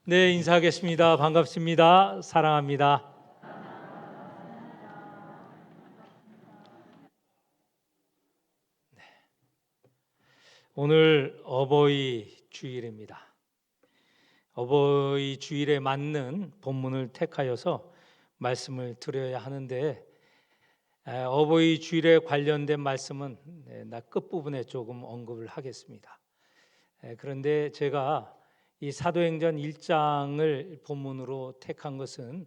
네, 인사하겠습니다. 반갑습니다. 사랑합니다. 오늘 어버이 주일입니다. 어버이 주일에 맞는 본문을 택하여서 말씀을 드려야 하는데, 어버이 주일에 관련된 말씀은 나 끝부분에 조금 언급을 하겠습니다. 그런데 제가 이 사도행전 1장을 본문으로 택한 것은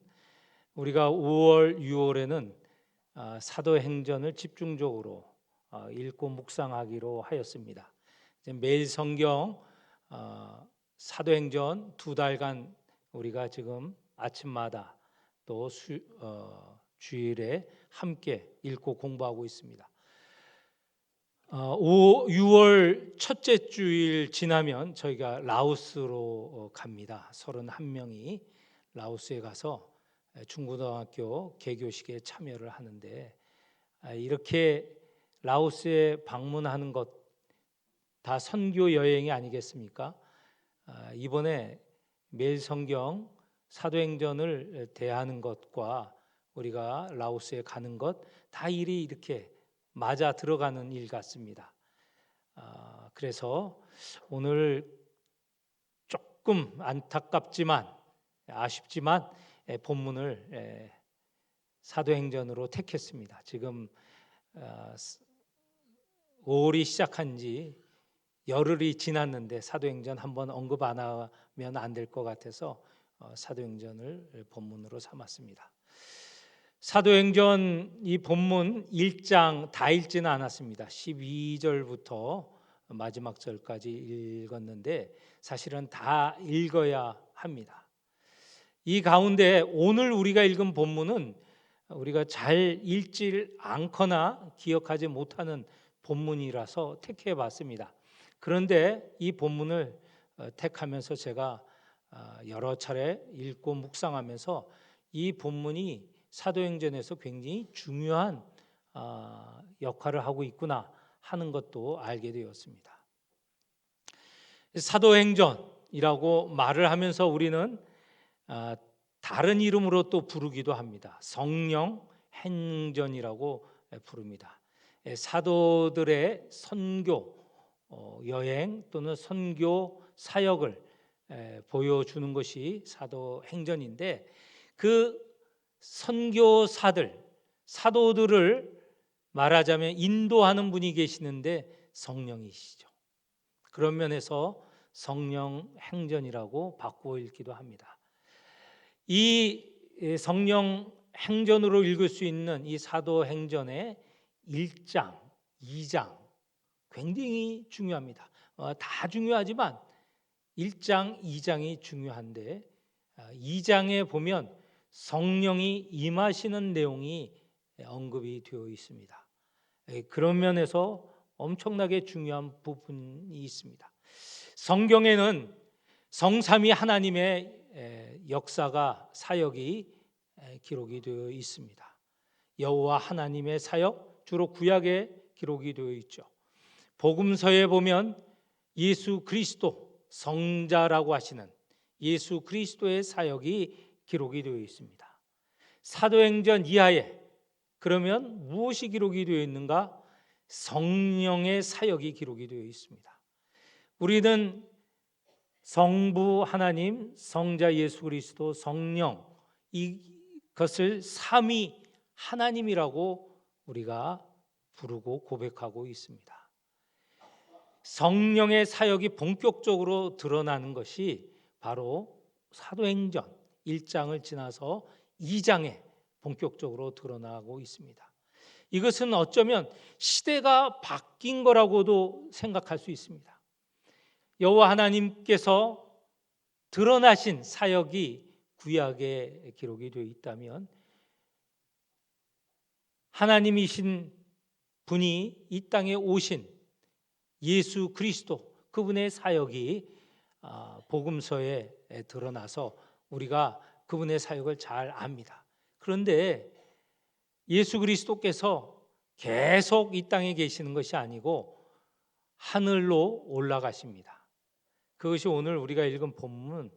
우리가 5월, 6월에는 사도행전을 집중적으로 읽고 묵상하기로 하였습니다. 매일 성경 사도행전 2달간 우리가 지금 아침마다 또 주일에 함께 읽고 공부하고 있습니다. 6월 첫째 주일 지나면 저희가 라오스로 갑니다. 31명이 라오스에 가서 중고등학교 개교식에 참여를 하는데, 이렇게 라오스에 방문하는 것 다 선교 여행이 아니겠습니까? 이번에 매일 성경 사도행전을 대하는 것과 우리가 라오스에 가는 것 다 일이 이렇게 맞아 들어가는 일 같습니다. 그래서 오늘 조금 안타깝지만 아쉽지만 본문을 사도행전으로 택했습니다. 지금 5월이 시작한 지 열흘이 지났는데 사도행전 한번 언급 안 하면 안 될 것 같아서 사도행전을 본문으로 삼았습니다. 사도행전 이 본문 1장 다 읽지는 않았습니다. 12절부터 마지막 절까지 읽었는데 사실은 다 읽어야 합니다. 이 가운데 오늘 우리가 읽은 본문은 우리가 잘 읽지 않거나 기억하지 못하는 본문이라서 택해 봤습니다. 그런데 이 본문을 택하면서 제가 여러 차례 읽고 묵상하면서 이 본문이 사도행전에서 굉장히 중요한 역할을 하고 있구나 하는 것도 알게 되었습니다. 사도행전이라고 말을 하면서 우리는 다른 이름으로 또 부르기도 합니다. 성령 행전이라고 부릅니다. 사도들의 선교 여행 또는 선교 사역을 보여주는 것이 사도행전인데, 그 선교사들, 사도들을 말하자면 인도하는 분이 계시는데 성령이시죠. 그런 면에서 성령 행전이라고 바꾸어 읽기도 합니다. 이 성령 행전으로 읽을 수 있는 이 사도행전의 1장, 2장 굉장히 중요합니다. 다 중요하지만 1장, 2장이 중요한데 2장에 보면 성령이 임하시는 내용이 언급이 되어 있습니다. 그런 면에서 엄청나게 중요한 부분이 있습니다. 성경에는 성삼위 하나님의 역사가 사역이 기록이 되어 있습니다. 여호와 하나님의 사역, 주로 구약에 기록이 되어 있죠. 복음서에 보면 예수 그리스도 성자라고 하시는 예수 그리스도의 사역이 기록이 되어 있습니다. 사도행전 이하에 그러면 무엇이 기록이 되어 있는가? 성령의 사역이 기록이 되어 있습니다. 우리는 성부 하나님, 성자 예수 그리스도, 성령 이것을 삼위 하나님이라고 우리가 부르고 고백하고 있습니다. 성령의 사역이 본격적으로 드러나는 것이 바로 사도행전 1장을 지나서 2장에 본격적으로 드러나고 있습니다. 이것은 어쩌면 시대가 바뀐 거라고도 생각할 수 있습니다. 여호와 하나님께서 드러나신 사역이 구약에 기록이 되어 있다면 하나님이신 분이 이 땅에 오신 예수 그리스도 그분의 사역이 복음서에 드러나서 우리가 그분의 사역을 잘 압니다. 그런데 예수 그리스도께서 계속 이 땅에 계시는 것이 아니고 하늘로 올라가십니다. 그것이 오늘 우리가 읽은 본문은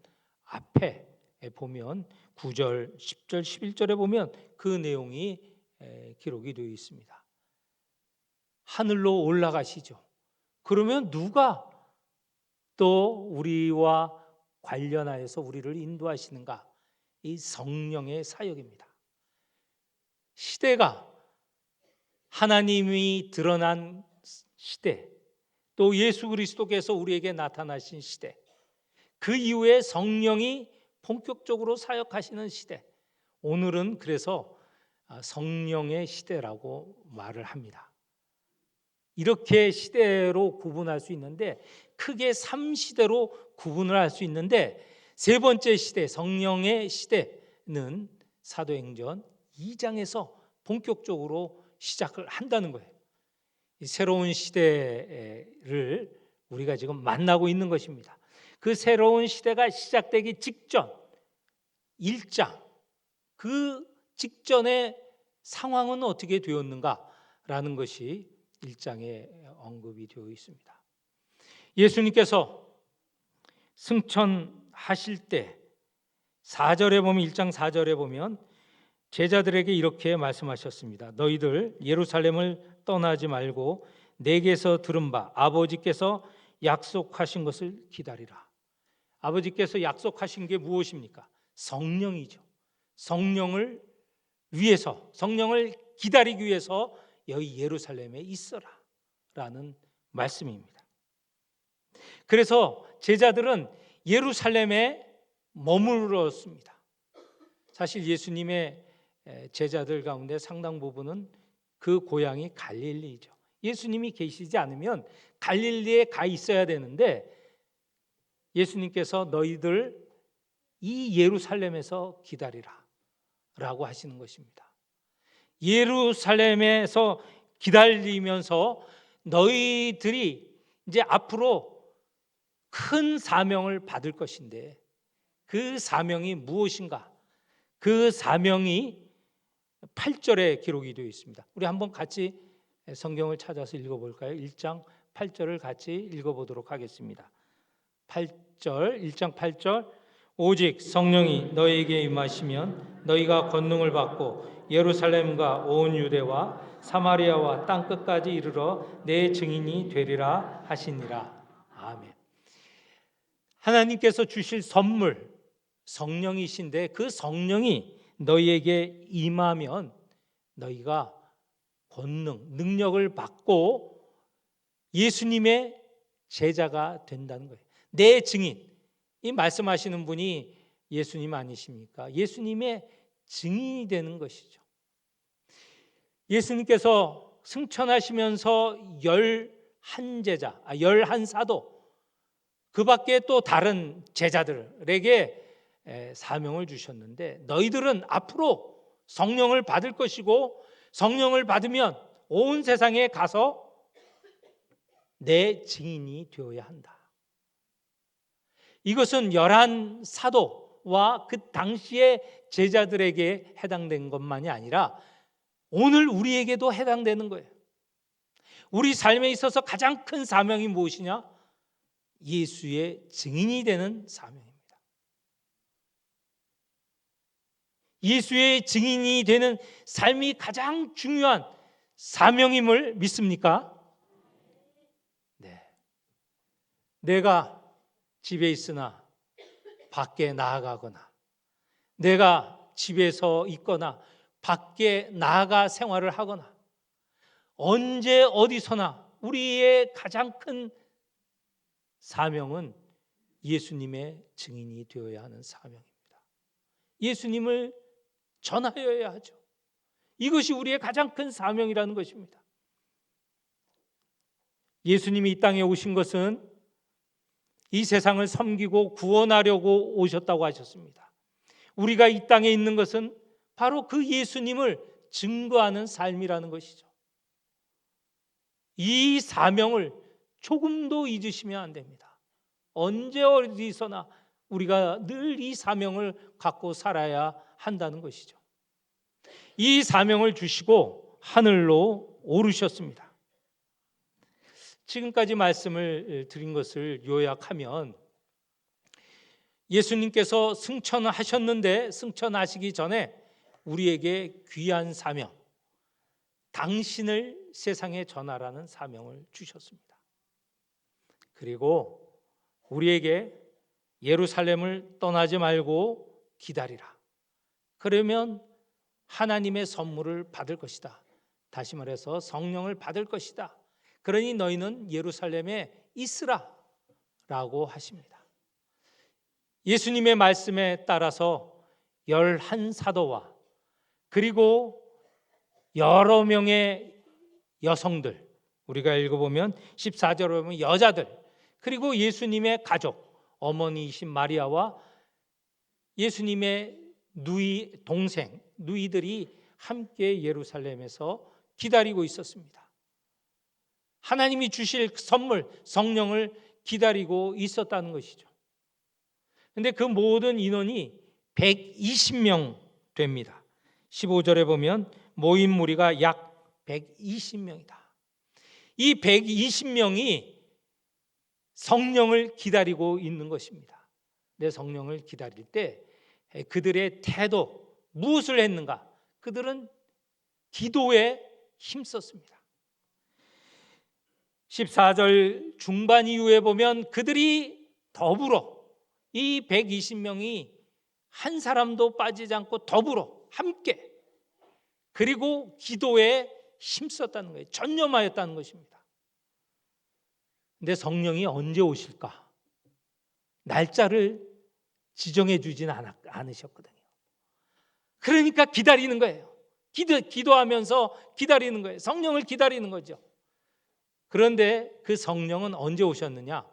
앞에 보면 9절, 10절, 11절에 보면 그 내용이 기록이 되어 있습니다. 하늘로 올라가시죠. 그러면 누가 또 우리와 관련하여서 우리를 인도하시는가? 이 성령의 사역입니다. 시대가 하나님이 드러난 시대, 또 예수 그리스도께서 우리에게 나타나신 시대, 그 이후에 성령이 본격적으로 사역하시는 시대, 오늘은 그래서 성령의 시대라고 말을 합니다. 이렇게 시대로 구분할 수 있는데, 크게 3시대로 구분을 할 수 있는데, 세 번째 시대, 성령의 시대는 사도행전 2장에서 본격적으로 시작을 한다는 거예요. 이 새로운 시대를 우리가 지금 만나고 있는 것입니다. 그 새로운 시대가 시작되기 직전 1장, 그 직전의 상황은 어떻게 되었는가라는 것이 1장에 언급이 되어 있습니다. 예수님께서 승천하실 때 4절에 보면, 1장 4절에 보면 제자들에게 이렇게 말씀하셨습니다. 너희들 예루살렘을 떠나지 말고 내게서 들은 바 아버지께서 약속하신 것을 기다리라. 아버지께서 약속하신 게 무엇입니까? 성령이죠. 성령을 위해서, 성령을 기다리기 위해서 여기 예루살렘에 있어라 라는 말씀입니다. 그래서 제자들은 예루살렘에 머물렀습니다. 사실 예수님의 제자들 가운데 상당 부분은 그 고향이 갈릴리죠. 예수님이 계시지 않으면 갈릴리에 가 있어야 되는데, 예수님께서 너희들 이 예루살렘에서 기다리라 라고 하시는 것입니다. 예루살렘에서 기다리면서 너희들이 이제 앞으로 큰 사명을 받을 것인데, 그 사명이 무엇인가? 그 사명이 8절에 기록이 되어 있습니다. 우리 한번 같이 성경을 찾아서 읽어볼까요? 1장 8절을 같이 읽어보도록 하겠습니다. 8절, 1장 8절. 오직 성령이 너희에게 임하시면 너희가 권능을 받고 예루살렘과 온 유대와 사마리아와 땅끝까지 이르러 내 증인이 되리라 하시니라. 아멘. 하나님께서 주실 선물, 성령이신데, 그 성령이 너희에게 임하면 너희가 권능, 능력을 받고 예수님의 제자가 된다는 거예요. 내 증인, 이 말씀하시는 분이 예수님 아니십니까? 예수님의 증인이 되는 것이죠. 예수님께서 승천하시면서 11제자, 11사도, 그 밖에 또 다른 제자들에게 사명을 주셨는데, 너희들은 앞으로 성령을 받을 것이고, 성령을 받으면 온 세상에 가서 내 증인이 되어야 한다. 이것은 11사도와 그 당시의 제자들에게 해당된 것만이 아니라 오늘 우리에게도 해당되는 거예요. 우리 삶에 있어서 가장 큰 사명이 무엇이냐? 예수의 증인이 되는 사명입니다. 예수의 증인이 되는 삶이 가장 중요한 사명임을 믿습니까? 네. 내가 집에 있으나 밖에 나아가거나, 내가 집에서 있거나 밖에 나아가 생활을 하거나, 언제 어디서나 우리의 가장 큰 사명은 예수님의 증인이 되어야 하는 사명입니다. 예수님을 전하여야 하죠. 이것이 우리의 가장 큰 사명이라는 것입니다. 예수님이 이 땅에 오신 것은 이 세상을 섬기고 구원하려고 오셨다고 하셨습니다. 우리가 이 땅에 있는 것은 바로 그 예수님을 증거하는 삶이라는 것이죠. 이 사명을 조금도 잊으시면 안 됩니다. 언제 어디서나 우리가 늘 이 사명을 갖고 살아야 한다는 것이죠. 이 사명을 주시고 하늘로 오르셨습니다. 지금까지 말씀을 드린 것을 요약하면, 예수님께서 승천하셨는데 승천하시기 전에 우리에게 귀한 사명, 당신을 세상에 전하라는 사명을 주셨습니다. 그리고 우리에게 예루살렘을 떠나지 말고 기다리라. 그러면 하나님의 선물을 받을 것이다. 다시 말해서 성령을 받을 것이다. 그러니 너희는 예루살렘에 있으라 라고 하십니다. 예수님의 말씀에 따라서 11사도와 그리고 여러 명의 여성들, 우리가 읽어보면 14절에 보면 여자들, 그리고 예수님의 가족, 어머니이신 마리아와 예수님의 동생, 누이들이 함께 예루살렘에서 기다리고 있었습니다. 하나님이 주실 선물, 성령을 기다리고 있었다는 것이죠. 그런데 그 모든 인원이 120명 됩니다. 15절에 보면 모인 무리가 약 120명이다. 이 120명이 성령을 기다리고 있는 것입니다. 내 성령을 기다릴 때 그들의 태도, 무엇을 했는가? 그들은 기도에 힘썼습니다. 14절 중반 이후에 보면 그들이 더불어 이 120명이 한 사람도 빠지지 않고 더불어 함께 그리고 기도에 힘썼다는 거예요. 전념하였다는 것입니다. 근데 성령이 언제 오실까? 날짜를 지정해 주진 않으셨거든요. 그러니까 기다리는 거예요. 기도하면서 기다리는 거예요. 성령을 기다리는 거죠. 그런데 그 성령은 언제 오셨느냐?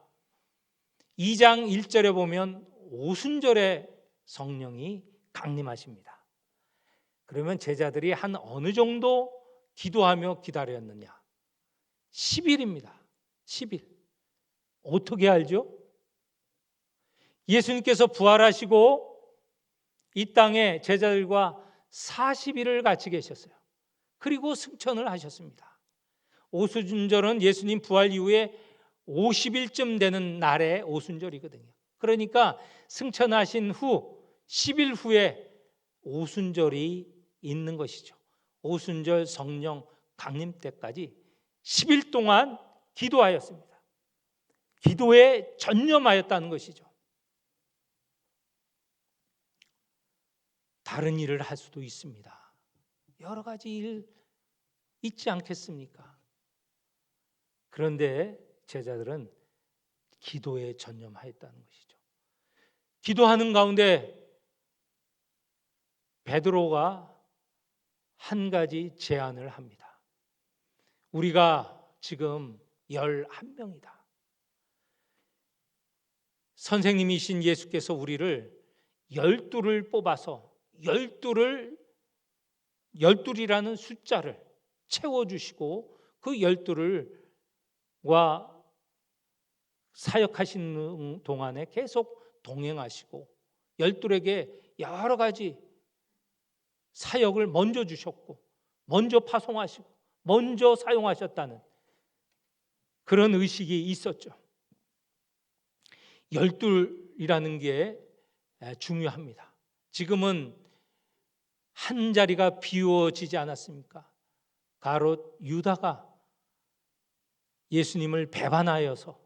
2장 1절에 보면 오순절에 성령이 강림하십니다. 그러면 제자들이 한 어느 정도 기도하며 기다렸느냐? 10일입니다. 10일. 어떻게 알죠? 예수님께서 부활하시고 이 땅에 제자들과 40일을 같이 계셨어요. 그리고 승천을 하셨습니다. 오순절은 예수님 부활 이후에 50일쯤 되는 날에 오순절이거든요. 그러니까 승천하신 후 10일 후에 오순절이 있는 것이죠. 오순절 성령 강림 때까지 10일 동안 기도하였습니다. 기도에 전념하였다는 것이죠. 다른 일을 할 수도 있습니다. 여러 가지 일 있지 않겠습니까? 그런데 제자들은 기도에 전념하였다는 것이죠. 기도하는 가운데 베드로가 한 가지 제안을 합니다. 우리가 지금 11명이다. 선생님이신 예수께서 우리를 12를 뽑아서 12이라는 숫자를 채워주시고 그 12와 사역하시는 동안에 계속 동행하시고 12에게 여러 가지 사역을 먼저 주셨고 먼저 파송하시고 먼저 사용하셨다는 그런 의식이 있었죠. 12이라는 게 중요합니다. 지금은 한 자리가 비워지지 않았습니까? 가롯 유다가 예수님을 배반하여서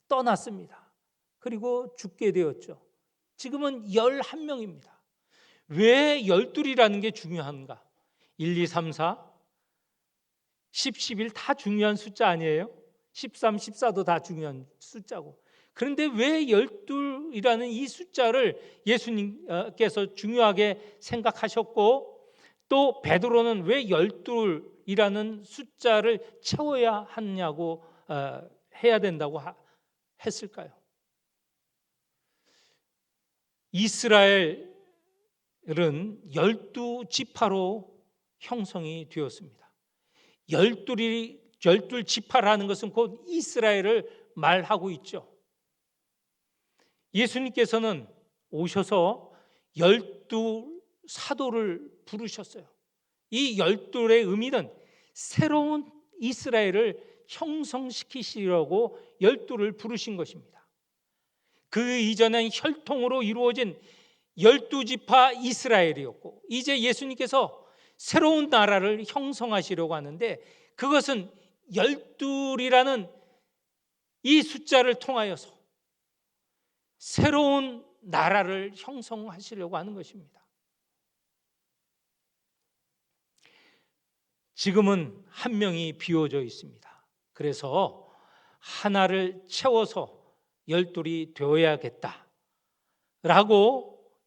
떠났습니다. 그리고 죽게 되었죠. 지금은 11명입니다. 왜 12이라는 게 중요한가? 1, 2, 3, 4, 10, 11 다 중요한 숫자 아니에요? 13, 14도 다 중요한 숫자고. 그런데 왜 12이라는 이 숫자를 예수님께서 중요하게 생각하셨고 또 베드로는 왜 12이라는 숫자를 채워야 하냐고 해야 된다고 했을까요? 이스라엘은 12지파로 형성이 되었습니다. 12지파라는 것은 곧 이스라엘을 말하고 있죠. 예수님께서는 오셔서 12사도를 부르셨어요. 이 12의 의미는 새로운 이스라엘을 형성시키시려고 12를 부르신 것입니다. 그 이전엔 혈통으로 이루어진 12지파 이스라엘이었고, 이제 예수님께서 새로운 나라를 형성하시려고 하는데, 그것은 12이라는 이 숫자를 통하여서 새로운 나라를 형성하시려고 하는 것입니다. 지금은 한 명이 비워져 있습니다. 그래서 하나를 채워서 12이 되어야겠다라고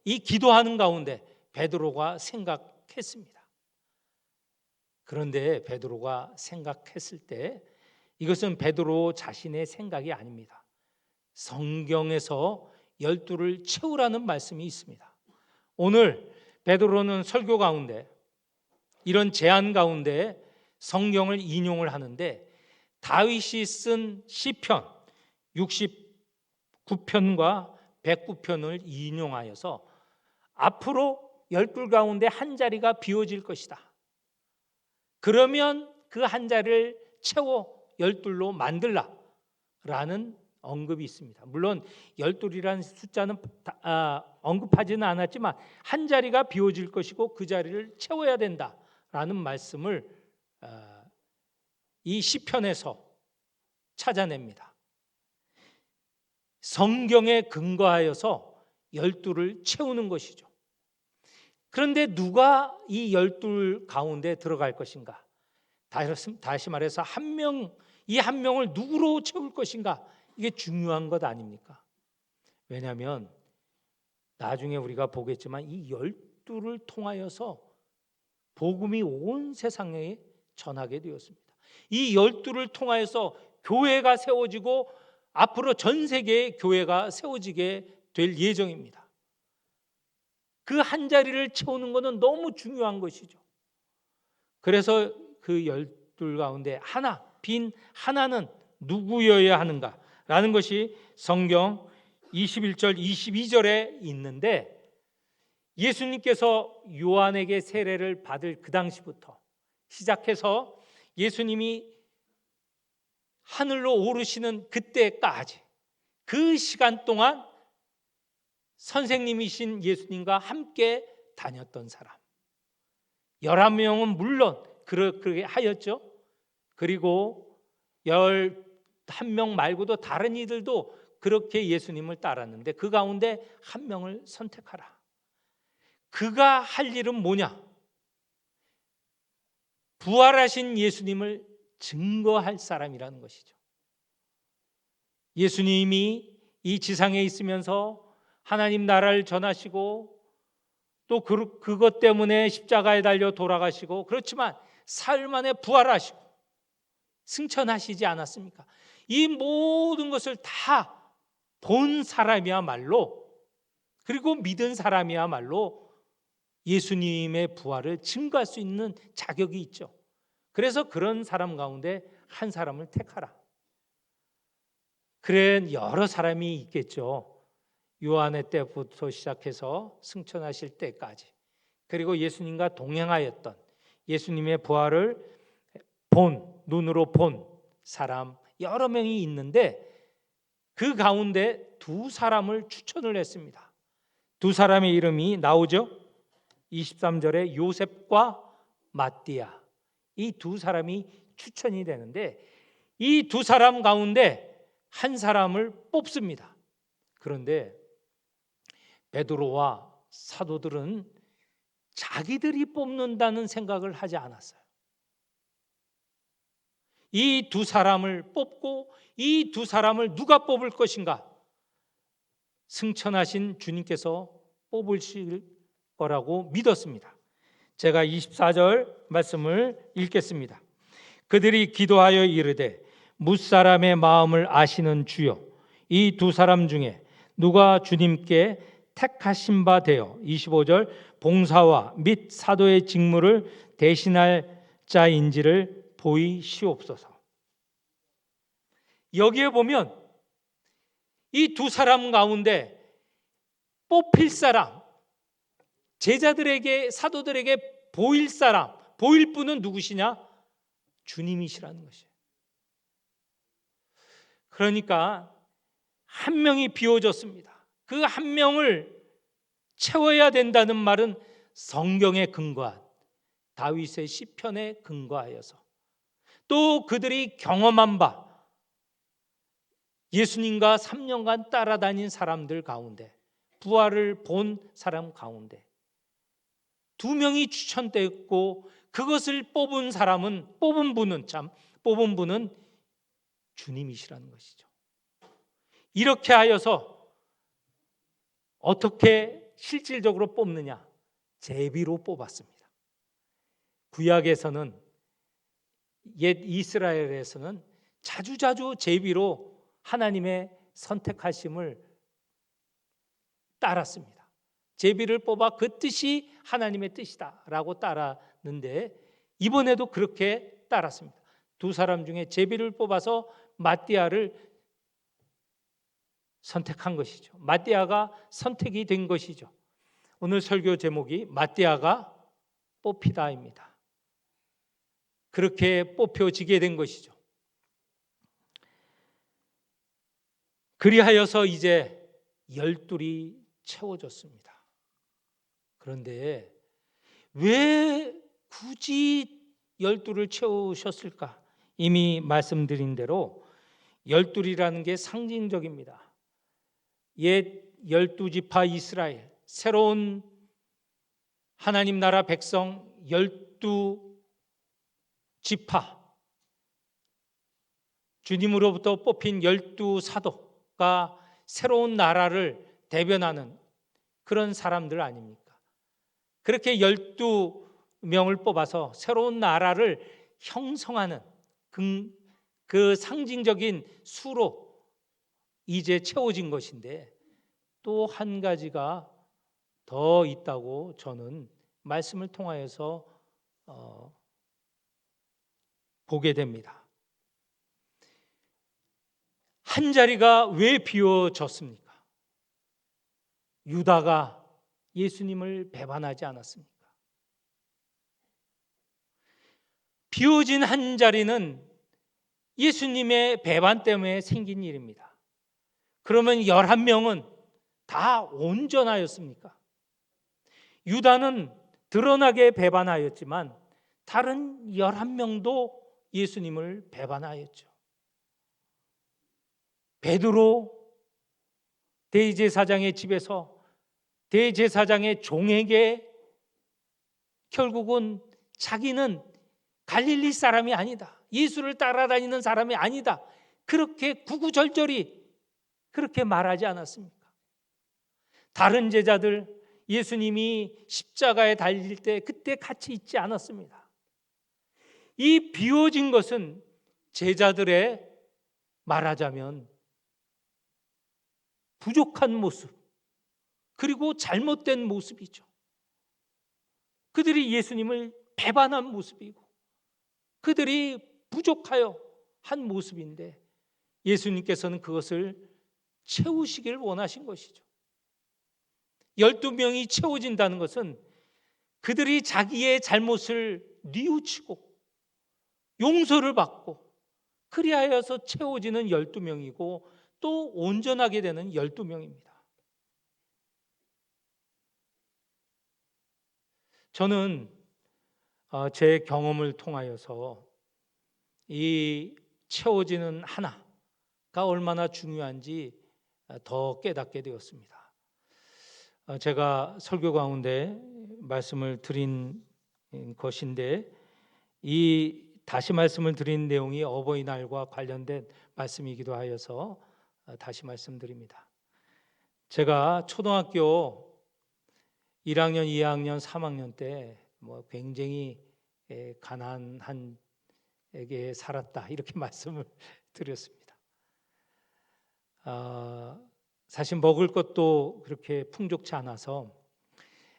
이 기도하는 가운데 베드로가 생각했습니다. 그런데 베드로가 생각했을 때 이것은 베드로 자신의 생각이 아닙니다. 성경에서 12를 채우라는 말씀이 있습니다. 오늘 베드로는 설교 가운데 이런 제안 가운데 성경을 인용을 하는데, 다윗이 쓴 시편 69편과 109편을 인용하여서 앞으로 12 가운데 한 자리가 비워질 것이다. 그러면 그 한 자리를 채워 12로 만들라 라는 언급이 있습니다. 물론 12이라는 숫자는 언급하지는 않았지만 한 자리가 비워질 것이고 그 자리를 채워야 된다라는 말씀을 이 시편에서 찾아냅니다. 성경에 근거하여서 12를 채우는 것이죠. 그런데 누가 이 12 가운데 들어갈 것인가? 다시 말해서 이 한 명을 누구로 채울 것인가? 이게 중요한 것 아닙니까? 왜냐하면 나중에 우리가 보겠지만 이 12를 통하여서 복음이 온 세상에 전하게 되었습니다. 이 12를 통하여서 교회가 세워지고 앞으로 전 세계에 교회가 세워지게 될 예정입니다. 그 한 자리를 채우는 것은 너무 중요한 것이죠. 그래서 그 12 가운데 빈 하나는 누구여야 하는가? 라는 것이 성경 21절 22절에 있는데, 예수님께서 요한에게 세례를 받을 그 당시부터 시작해서 예수님이 하늘로 오르시는 그때까지 그 시간 동안 선생님이신 예수님과 함께 다녔던 사람 11명은 물론 그렇게 하였죠. 그리고 11명 말고도 다른 이들도 그렇게 예수님을 따랐는데 그 가운데 한 명을 선택하라. 그가 할 일은 뭐냐? 부활하신 예수님을 증거할 사람이라는 것이죠. 예수님이 이 지상에 있으면서 하나님 나라를 전하시고 또 그것 때문에 십자가에 달려 돌아가시고, 그렇지만 사흘 만에 부활하시고 승천하시지 않았습니까? 이 모든 것을 다 본 사람이야말로, 그리고 믿은 사람이야말로 예수님의 부활을 증거할 수 있는 자격이 있죠. 그래서 그런 사람 가운데 한 사람을 택하라. 그래 여러 사람이 있겠죠. 요한의 때부터 시작해서 승천하실 때까지, 그리고 예수님과 동행하였던, 예수님의 부활을 눈으로 본 사람 여러 명이 있는데 그 가운데 두 사람을 추천을 했습니다. 두 사람의 이름이 나오죠. 23절에 요셉과 마띠아, 이 두 사람이 추천이 되는데 이 두 사람 가운데 한 사람을 뽑습니다. 그런데 베드로와 사도들은 자기들이 뽑는다는 생각을 하지 않았어요. 이 두 사람을 뽑고 이 두 사람을 누가 뽑을 것인가? 승천하신 주님께서 뽑으실 거라고 믿었습니다. 제가 24절 말씀을 읽겠습니다. 그들이 기도하여 이르되 뭇사람의 마음을 아시는 주여, 이 두 사람 중에 누가 주님께 택하신 바 되어 25절 봉사와 및 사도의 직무를 대신할 자인지를 보이시옵소서. 여기에 보면 이 두 사람 가운데 뽑힐 사람, 제자들에게, 사도들에게 보일 사람, 보일 분은 누구시냐? 주님이시라는 것이에요. 그러니까 한 명이 비워졌습니다. 그 한 명을 채워야 된다는 말은 성경에 근거한 다윗의 시편에 근거하여서, 또 그들이 경험한 바 예수님과 3년간 따라다닌 사람들 가운데, 부활을 본 사람 가운데 2명이 추천되었고, 그것을 뽑은 분은 주님이시라는 것이죠. 이렇게 하여서 어떻게 실질적으로 뽑느냐? 제비로 뽑았습니다. 구약에서는, 옛 이스라엘에서는 자주자주 제비로 하나님의 선택하심을 따랐습니다. 제비를 뽑아 그 뜻이 하나님의 뜻이다라고 따랐는데, 이번에도 그렇게 따랐습니다. 2사람 중에 제비를 뽑아서 마띠아를 선택한 것이죠. 마띠아가 선택이 된 것이죠. 오늘 설교 제목이 마띠아가 뽑히다입니다. 그렇게 뽑혀지게 된 것이죠. 그리하여서 이제 12이 채워졌습니다. 그런데 왜 굳이 12를 채우셨을까? 이미 말씀드린 대로 12이라는 게 상징적입니다. 옛 12지파 이스라엘, 새로운 하나님 나라 백성 12지파, 주님으로부터 뽑힌 12사도가 새로운 나라를 대변하는 그런 사람들 아닙니까? 그렇게 12명을 뽑아서 새로운 나라를 형성하는 그 상징적인 수로 이제 채워진 것인데, 또 한 가지가 더 있다고 저는 말씀을 통하여서 보게 됩니다. 한 자리가 왜 비워졌습니까? 유다가 예수님을 배반하지 않았습니까? 비워진 한 자리는 예수님의 배반 때문에 생긴 일입니다. 그러면 11명은 다 온전하였습니까? 유다는 드러나게 배반하였지만 다른 11명도 예수님을 배반하였죠. 베드로 대제사장의 집에서 대제사장의 종에게 결국은 자기는 갈릴리 사람이 아니다, 예수를 따라다니는 사람이 아니다, 그렇게 구구절절히 그렇게 말하지 않았습니까? 다른 제자들, 예수님이 십자가에 달릴 때 그때 같이 있지 않았습니다. 이 비워진 것은 제자들의, 말하자면 부족한 모습, 그리고 잘못된 모습이죠. 그들이 예수님을 배반한 모습이고 그들이 부족하여 한 모습인데, 예수님께서는 그것을 채우시길 원하신 것이죠. 12명이 채워진다는 것은 그들이 자기의 잘못을 뉘우치고 용서를 받고 그리하여서 채워지는 12명이고 또 온전하게 되는 12명입니다. 저는 제 경험을 통하여서 이 채워지는 하나가 얼마나 중요한지 더 깨닫게 되었습니다. 제가 설교 가운데 말씀을 드린 것인데, 이 다시 말씀을 드린 내용이 어버이날과 관련된 말씀이기도 하여서 다시 말씀드립니다. 제가 초등학교 1학년, 2학년, 3학년 때 굉장히 가난한 에게 살았다, 이렇게 말씀을 드렸습니다. 사실 먹을 것도 그렇게 풍족치 않아서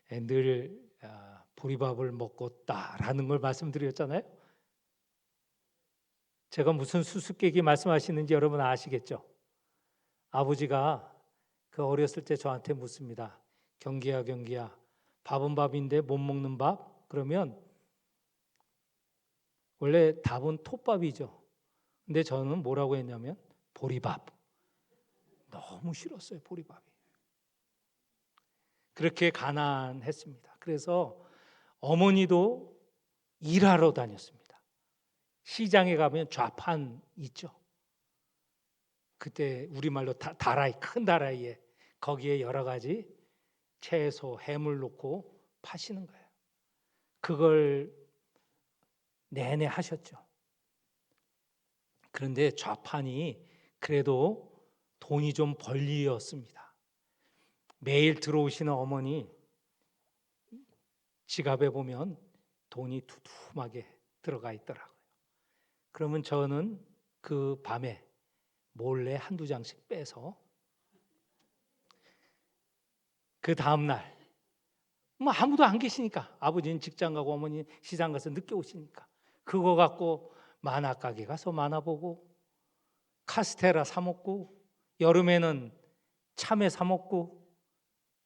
늘 보리밥을 먹었다라는 걸 말씀드렸잖아요. 제가 무슨 수수께끼 말씀하시는지 여러분 아시겠죠? 아버지가 그 어렸을 때 저한테 묻습니다. 경기야, 밥은 밥인데 못 먹는 밥? 그러면 원래 답은 톱밥이죠. 근데 저는 뭐라고 했냐면 보리밥. 너무 싫었어요, 보리밥이. 그렇게 가난했습니다. 그래서 어머니도 일하러 다녔습니다. 시장에 가면 좌판 있죠. 그때 우리말로 다라이, 큰 다라이에 거기에 여러 가지 채소, 해물 넣고 파시는 거예요. 그걸 내내 하셨죠. 그런데 좌판이 그래도 돈이 좀 벌 일이었습니다. 매일 들어오시는 어머니 지갑에 보면 돈이 두툼하게 들어가 있더라고요. 그러면 저는 그 밤에 몰래 한두 장씩 빼서 그 다음날 뭐 아무도 안 계시니까, 아버지는 직장 가고 어머니 시장 가서 늦게 오시니까 그거 갖고 만화 가게 가서 만화 보고 카스테라 사 먹고 여름에는 참외 사 먹고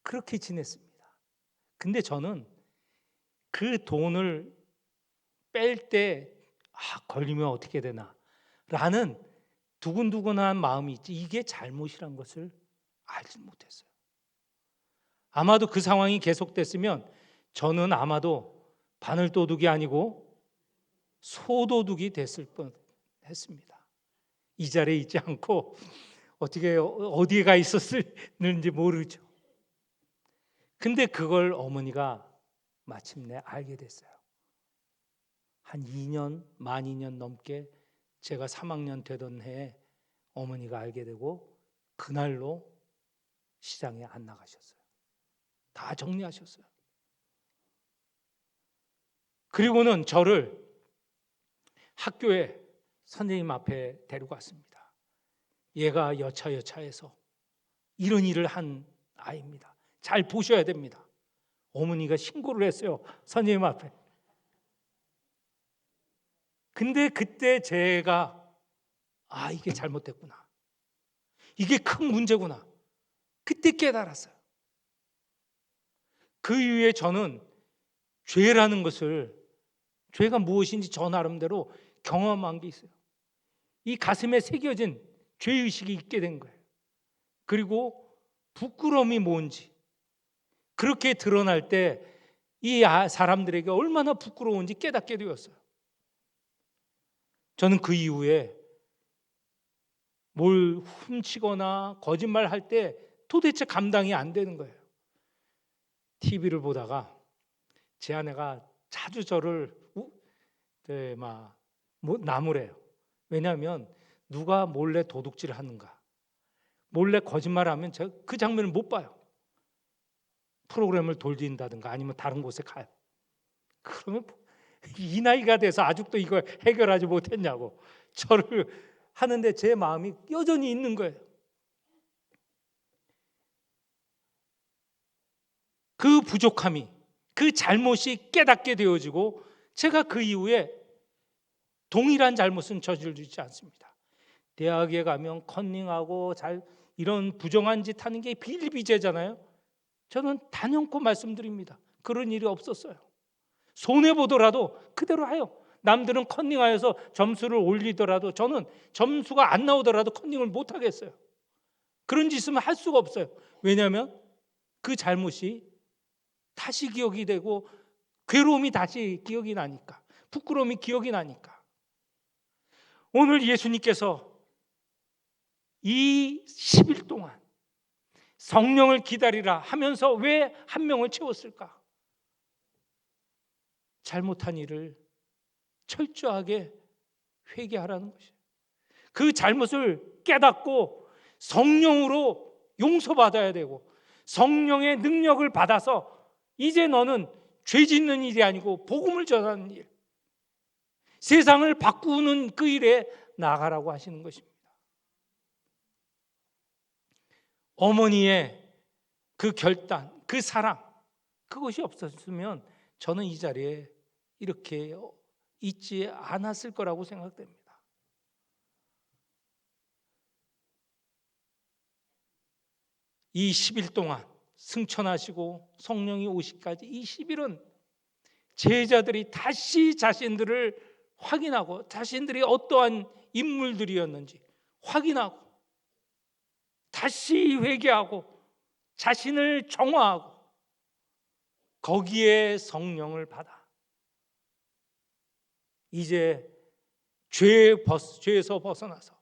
그렇게 지냈습니다. 근데 저는 그 돈을 뺄 때 걸리면 어떻게 되나 라는 두근두근한 마음이 있지, 이게 잘못이란 것을 알지 못했어요. 아마도 그 상황이 계속됐으면 저는 아마도 바늘도둑이 아니고 소도둑이 됐을 뻔했습니다. 이 자리에 있지 않고 어떻게 어디에 가 있었는지 모르죠. 근데 그걸 어머니가 마침내 알게 됐어요. 한 2년, 만 2년 넘게 제가 3학년 되던 해에 어머니가 알게 되고 그날로 시장에 안 나가셨어요. 다 정리하셨어요. 그리고는 저를 학교에 선생님 앞에 데리고 왔습니다. 얘가 여차여차해서 이런 일을 한 아이입니다. 잘 보셔야 됩니다. 어머니가 신고를 했어요, 선생님 앞에. 근데 그때 제가 이게 잘못됐구나, 이게 큰 문제구나, 그때 깨달았어요. 그 이후에 저는 죄라는 것을, 죄가 무엇인지 저 나름대로 경험한 게 있어요. 이 가슴에 새겨진 죄의식이 있게 된 거예요. 그리고 부끄러움이 뭔지, 그렇게 드러날 때 이 사람들에게 얼마나 부끄러운지 깨닫게 되었어요. 저는 그 이후에 뭘 훔치거나 거짓말할 때 도대체 감당이 안 되는 거예요. TV를 보다가 제 아내가 자주 저를 나무래요. 왜냐하면 누가 몰래 도둑질을 하는가, 몰래 거짓말하면 제가 그 장면을 못 봐요. 프로그램을 돌린다든가 아니면 다른 곳에 가요. 그러면 이 나이가 돼서 아직도 이걸 해결하지 못했냐고 저를 하는데 제 마음이 여전히 있는 거예요. 그 부족함이, 그 잘못이 깨닫게 되어지고 제가 그 이후에 동일한 잘못은 저지르지 않습니다. 대학에 가면 컨닝하고 이런 부정한 짓 하는 게 비일비재잖아요. 저는 단연코 말씀드립니다. 그런 일이 없었어요. 손해보더라도 그대로 해요. 남들은 컨닝하여서 점수를 올리더라도 저는 점수가 안 나오더라도 컨닝을 못 하겠어요. 그런 짓은 할 수가 없어요. 왜냐하면 그 잘못이 다시 기억이 되고 괴로움이 다시 기억이 나니까, 부끄러움이 기억이 나니까. 오늘 예수님께서 이 10일 동안 성령을 기다리라 하면서 왜 한 명을 채웠을까? 잘못한 일을 철저하게 회개하라는 것이에요. 그 잘못을 깨닫고 성령으로 용서받아야 되고 성령의 능력을 받아서 이제 너는 죄 짓는 일이 아니고 복음을 전하는 일, 세상을 바꾸는 그 일에 나가라고 하시는 것입니다. 어머니의 그 결단, 그 사랑, 그것이 없었으면 저는 이 자리에 이렇게 있지 않았을 거라고 생각됩니다. 이 10일 동안 승천하시고 성령이 오시기까지 이 10일은 제자들이 다시 자신들을 확인하고 자신들이 어떠한 인물들이었는지 확인하고 다시 회개하고 자신을 정화하고 거기에 성령을 받아 이제 죄에서 벗어나서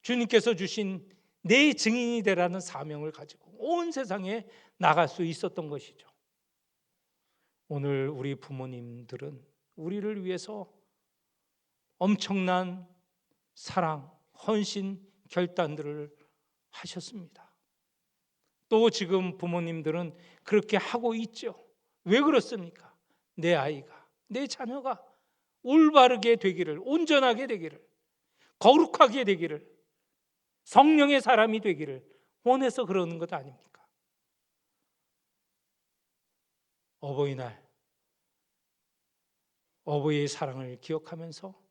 주님께서 주신 내 증인이 되라는 사명을 가지고 온 세상에 나갈 수 있었던 것이죠. 오늘 우리 부모님들은 우리를 위해서 엄청난 사랑, 헌신, 결단들을 하셨습니다. 또 지금 부모님들은 그렇게 하고 있죠. 왜 그렇습니까? 내 아이가, 내 자녀가 올바르게 되기를, 온전하게 되기를, 거룩하게 되기를, 성령의 사람이 되기를 원해서 그러는 것 아닙니까? 어버이날, 어버이의 사랑을 기억하면서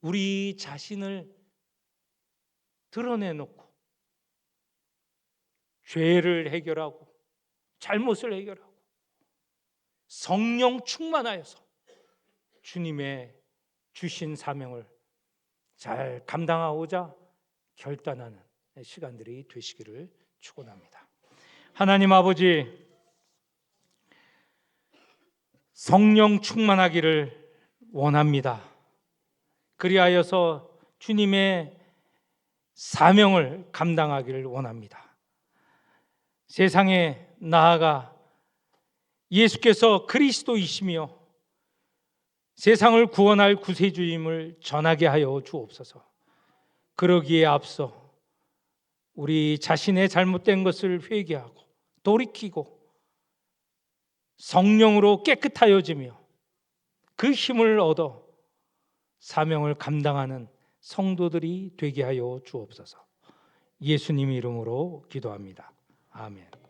우리 자신을 드러내놓고 죄를 해결하고 잘못을 해결하고 성령 충만하여서 주님의 주신 사명을 잘 감당하고자 결단하는 시간들이 되시기를 축원합니다. 하나님 아버지, 성령 충만하기를 원합니다. 그리하여서 주님의 사명을 감당하기를 원합니다. 세상에 나아가 예수께서 그리스도이시며 세상을 구원할 구세주임을 전하게 하여 주옵소서. 그러기에 앞서 우리 자신의 잘못된 것을 회개하고 돌이키고 성령으로 깨끗하여지며 그 힘을 얻어 사명을 감당하는 성도들이 되게 하여 주옵소서. 예수님 이름으로 기도합니다. 아멘.